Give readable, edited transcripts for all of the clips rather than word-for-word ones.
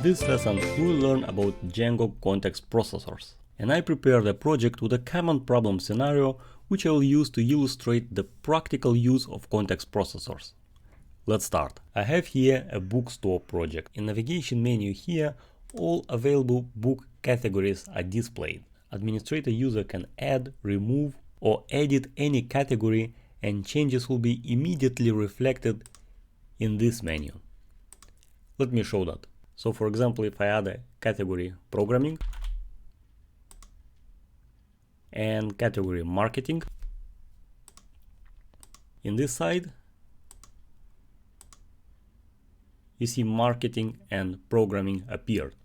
this lesson we will learn about Django context processors, and I prepared a project with a common problem scenario which I will use to illustrate the practical use of context processors. Let's start. I have here a bookstore project. In navigation menu here, all available book categories are displayed. Administrator user can add, remove, or edit any category, and changes will be immediately reflected in this menu. Let me show that. So for example, if I add a category programming and category marketing, in this side you see marketing and programming appeared.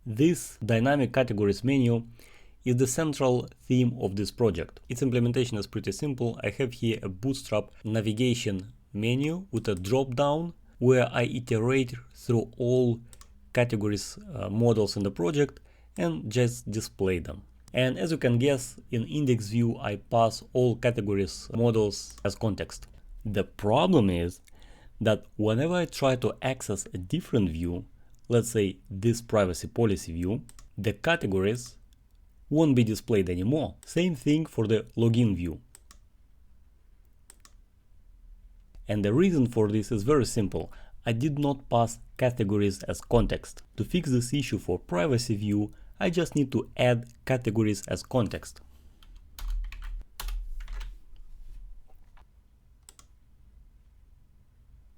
This dynamic categories menu is the central theme of this project. Its implementation is pretty simple. I have here a Bootstrap navigation menu with a drop down where I iterate through all categories models in the project and just display them. And as you can guess, in index view I pass all categories models as context. The problem is that whenever I try to access a different view, let's say this privacy policy view, the categories won't be displayed anymore. Same thing for the login view. And the reason for this is very simple. I did not pass categories as context. To fix this issue for privacy view, I just need to add categories as context.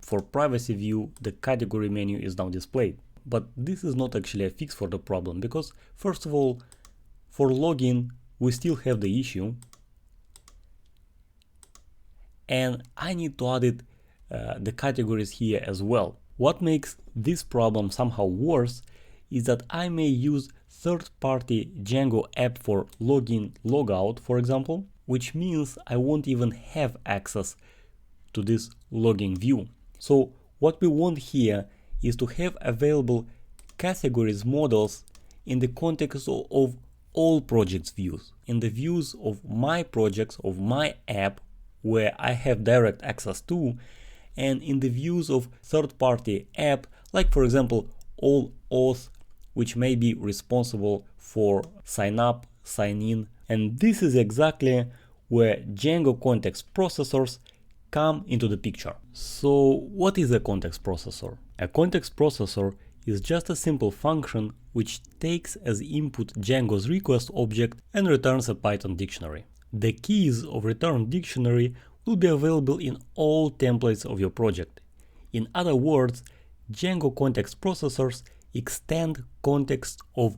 For privacy view, the category menu is now displayed. But this is not actually a fix for the problem, because first of all, for login, we still have the issue, and I need to add the categories here as well. What makes this problem somehow worse is that I may use third-party Django app for login, logout, for example, which means I won't even have access to this logging view. So what we want here is to have available categories models in the context of all projects views. In the views of my projects, of my app, where I have direct access to, and in the views of third-party app, like for example all auth, which may be responsible for sign up, sign in. And this is exactly where Django context processors come into the picture. So what is a context processor? A context processor is just a simple function which takes as input Django's request object and returns a Python dictionary. The keys of return dictionary will be available in all templates of your project. In other words, Django context processors extend context of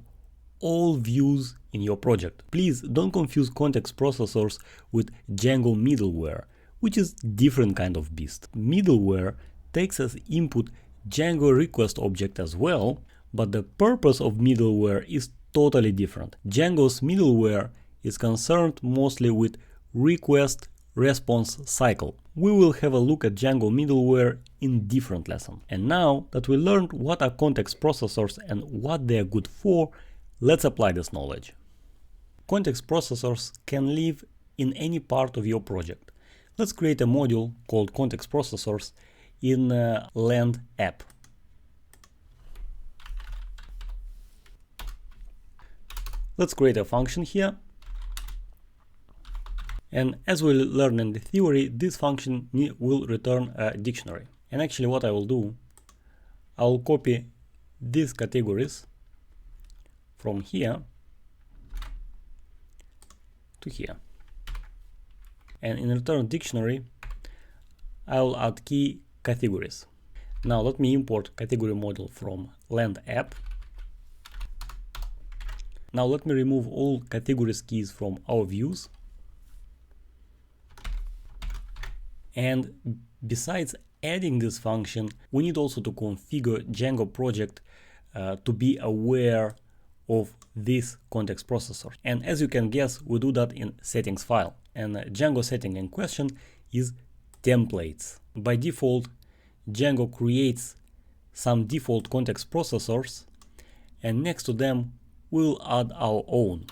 all views in your project. Please don't confuse context processors with Django middleware, which is different kind of beast. Middleware takes as input Django request object as well, but the purpose of middleware is totally different. Django's middleware is concerned mostly with request response cycle. We will have a look at Django middleware in different lesson. And now that we learned what are context processors and what they are good for, let's apply this knowledge. Context processors can live in any part of your project. Let's create a module called context processors in Land app. Let's create a function here. And as we learn in the theory, this function will return a dictionary. And actually what I will do, I will copy these categories from here to here. And in return dictionary, I will add key categories. Now let me import category model from Land app. Now let me remove all categories keys from our views. And besides adding this function, we need also to configure Django project to be aware of this context processor. And as you can guess, we do that in settings file. And Django setting in question is templates. By default, Django creates some default context processors, and next to them we'll add our own.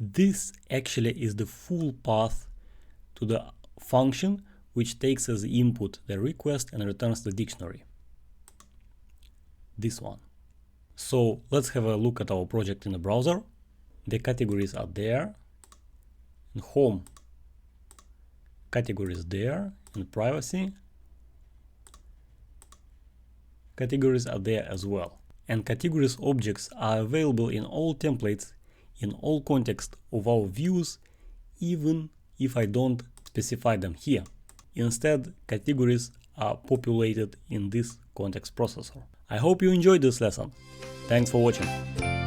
This actually is the full path to the function which takes as input the request and returns the dictionary. This one. So let's have a look at our project in the browser. The categories are there. In home, categories there. In privacy, categories are there as well. And categories objects are available in all templates, in all context of our views, even if I don't specify them here. Instead, categories are populated in this context processor. I hope you enjoyed this lesson. Thanks for watching.